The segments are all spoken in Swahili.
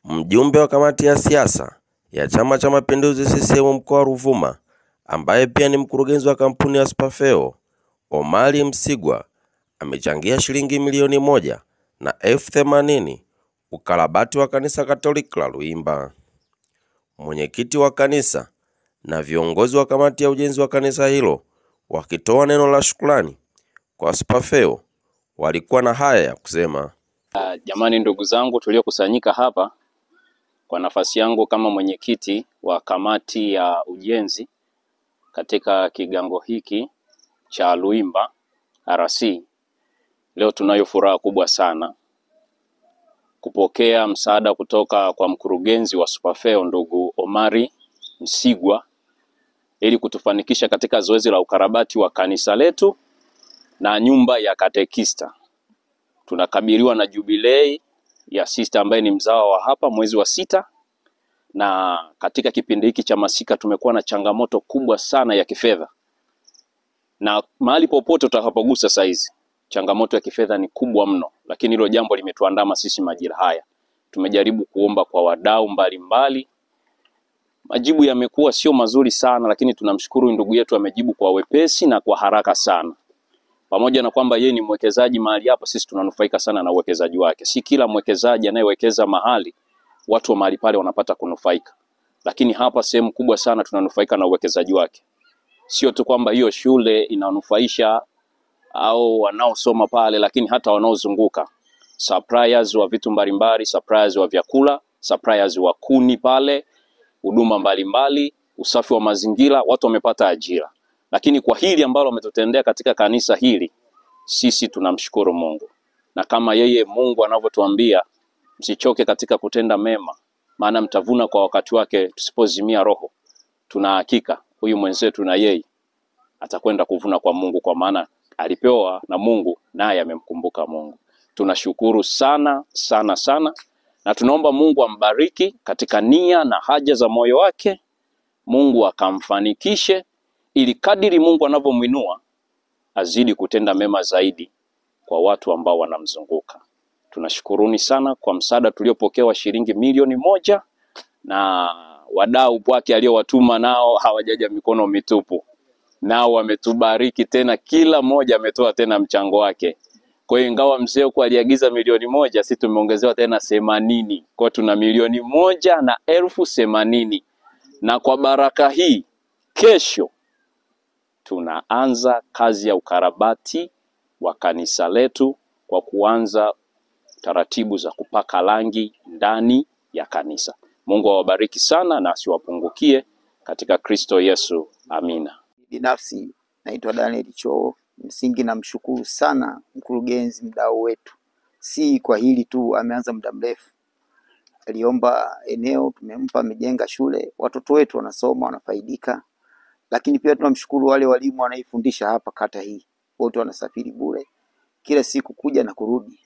Mjumbe wa kamati ya siasa ya Chama cha Mapinduzi CCM mkoa wa Ruvuma, ambaye pia ni mkurugenzi wa kampuni ya Spafeo, Omari Msigwa, amechangia shilingi milioni 180,000 ukarabati wa kanisa Katoliki la Luimba. Mwenyekiti wa kanisa na viongozi wa kamati ya ujenzi wa kanisa hilo wakitoa neno la shukrani kwa Spafeo walikuwa na haya ya kusema. Jamani, ndugu zangu tuliokusanyika hapa kwa nafasi yangu kama mwenyekiti wa kamati ya ujenzi katika kigango hiki cha Luimba RC, leo tunayo furaha kubwa sana kupokea msaada kutoka kwa mkurugenzi wa Spafeo ndugu Omari Msigwa ili kutufanikisha katika zoezi la ukarabati wa kanisa letu na nyumba ya katekista. Tunakabiliwa na jubilei ya sister ambaye ni mzawa wa hapa mwezi wa 6, na katika kipindi hiki cha masika tumekuwa na changamoto kubwa sana ya kifedha. Na mahali popote utakapogusa saizi, changamoto ya kifedha ni kubwa mno, lakini hilo jambo limetuandama sisi majira haya. Tumejaribu kuomba kwa wadau mbalimbali. Majibu yamekuwa sio mazuri sana, lakini tunamshukuru ndugu yetu amejibu kwa wepesi na kwa haraka sana. Pamoja na kwamba yeye ni mwekezaji mahali hapa, sisi tunanufaika sana na uwekezaji wake. Si kila mwekezaji anayewekeza mahali watu wa mahali pale wanapata kunufaika, lakini hapa sehemu kubwa sana tunanufaika na uwekezaji wake. Sio tu kwamba hiyo shule inanufaisha au wanaosoma pale, lakini hata wanaozunguka, suppliers wa vitu mbalimbali, suppliers wa vyakula, suppliers wa kuni pale, huduma mbalimbali, usafi wa mazingira, watu wamepata ajira. Lakini kwa hili ambalo wametutendea katika kanisa hili, sisi tunamshukuru Mungu. Na kama yeye Mungu anavyotuambia, msichoke katika kutenda mema, maana mtavuna kwa wakati wake tusipozimia roho. Tuna hakika huyu mwenzetu na yeye atakwenda kuvuna kwa Mungu, kwa maana alipewa na Mungu naye amemkumbuka Mungu. Tunashukuru sana sana sana, na tunaomba Mungu ambariki katika nia na haja za moyo wake. Mungu akamfanikishe ili kadiri Mungu anavyomuinua azidi kutenda mema zaidi kwa watu ambao wanamzunguka. Tunashukuruni sana kwa msaada tuliopokewa shilingi milioni 1, na wadau wake aliowatuma nao hawajaja mikono mitupu. Nao wametubariki tena, kila mmoja ametoa tena mchango wake. Kwa hiyo ingawa mzee huko aliagiza milioni 1, sisi tumeongezewa tena 80. Kwa tuna milioni 180,000. Na kwa baraka hii kesho tunaanza kazi ya ukarabati wa kanisa letu kwa kuanza taratibu za kupaka rangi ndani ya kanisa. Mungu awabariki sana na asiwapungukie katika Kristo Yesu. Amina. Binafsi naitwa Daniel Choo. Msingi namshukuru sana mkurugenzi, mdau wetu. Si kwa hili tu, ameanza muda mrefu. Aliomba eneo, tumempa, amejenga shule, watoto wetu wanasoma, wanafaidika. Lakini pia tunamshukuru wale walimu wanaifundisha hapa kata hii. Wote wanasafiri bure kila siku kuja na kurudi.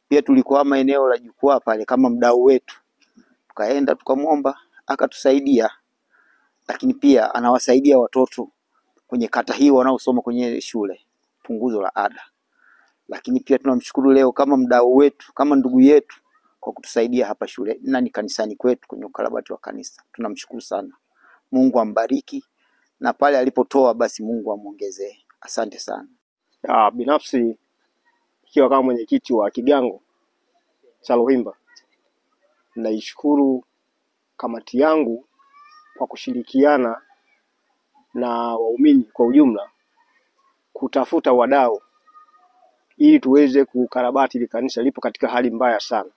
Pia tulikuwa eneo la jukwaa pale kama mdau wetu. Tukaenda tukamwomba akatusaidia. Lakini pia anawasaidia watoto kwenye kata hii wanaosoma kwenye shule, punguzo la ada. Lakini pia tunamshukuru leo kama mdau wetu, kama ndugu yetu, kwa kutusaidia hapa shule na ni kanisani kwetu kwenye ukarabati wa kanisa. Tunamshukuru sana. Mungu ambariki, na pale alipotoa basi Mungu amuongezee. Asante sana. Binafsi ikiwa kama mwenyekiti wa kigango cha Luimba, naishukuru kamati yangu kwa kushirikiana na waumini kwa ujumla kutafuta wadau ili tuweze kukarabati ile kanisa lipo katika hali mbaya sana.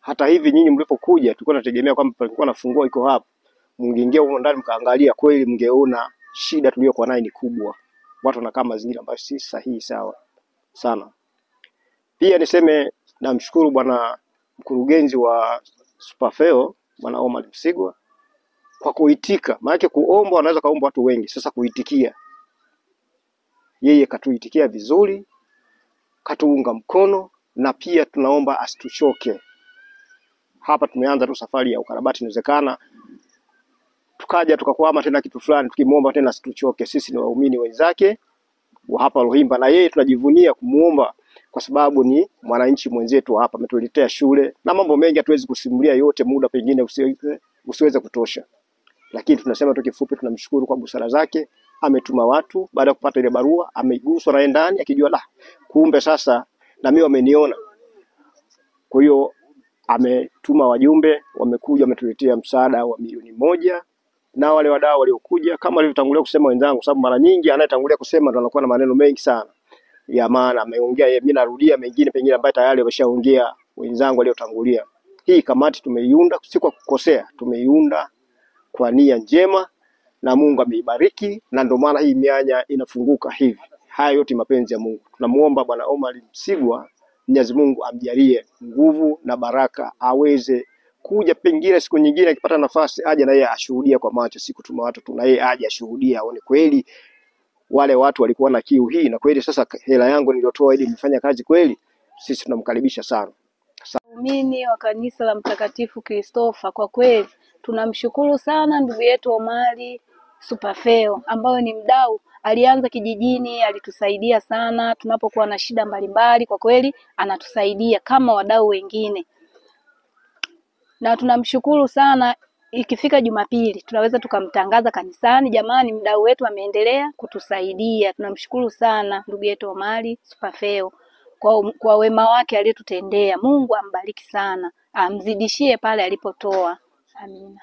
Hata hivi nyinyi mlipokuja tulikuwa tunategemea kwamba palikuwa nafungua iko hapa, mngeingia huko ndani mkaangalia, kweli mngeona shida tuliyokuwa nayo ni kubwa. Watu wanakaa mazingira ambayo si sahihi sawa sana. Pia niseme namshukuru bwana mkurugenzi wa Spafeo bwana Omari Msigwa kwa kuitika. Maana kuomba wanaweza kaomba watu wengi, sasa kuitikia, yeye katuitikia vizuri, katuunga mkono, na pia tunaomba asituchoke. Hapa tumeanza tu safari ya ukarabati, inawezekana tukaja tukakwama tena kitu fulani, tukimuomba tena asituchoke. Sisi ni waumini wenzake wa hapa Luimba, na yeye tunajivunia kumuomba kwa sababu ni mwananchi mwenzetu hapa, ametuletea shule na mambo mengi, hatuwezi kusimulia yote, muda pengine usiweze kutosha, lakini tunasema tu kifupi, tunamshukuru kwa busara zake. Ametuma watu baada ya kupata ile barua, ameguswa na ndani akijua kumbe sasa na mimi wameniona. Kwa hiyo ametuma wajumbe, wamekuja, wametuletea msaada wa milioni 1, na wale wadau waliokuja kama walivyotangulia kusema wenzangu, sababu mara nyingi anayetangulia kusema ndo anakuwa na maneno mengi sana ya maana. Ameongea yeye, mimi narudia mengine pengine ambayo tayari wameshaongea wenzangu waliotangulia. Hii kamati tumeiunda si kwa kukosea, tumeiunda kwa nia njema na Mungu ameibariki, na ndio maana hii mianya inafunguka hivi. Haya yote mapenzi ya Mungu. Tunamuomba Bwana Omar Msigwa, Mwenyezi Mungu amjalie nguvu na baraka, aweze kuja pengine siku nyingine akipata nafasi aje na yeye ashuhudia kwa macho, siku tuma watu tuna yeye aje ashuhudia, aone kweli wale watu walikuwa na kiu hii, na kweli sasa hela yangu niliyotoa ili nifanye kazi kweli. Sisi tunamkaribisha sana. Waumini wa kanisa la Mtakatifu Christopher, kwa kweli tunamshukuru sana ndugu yetu Omari Supafeo ambayo ni mdau. Alianza kijijini, alitusaidia sana tunapokuwa na shida mbalimbali, kwa kweli anatusaidia kama wadau wengine. Na tunamshukuru sana, ikifika Jumapili tunaweza tukamtangaza kanisani, jamani mdau wetu ameendelea kutusaidia. Tunamshukuru sana ndugu yetu Omari Supafeo kwa wema wake aliyotutendea. Mungu ambariki sana, amzidishie pale alipotoa. Amina.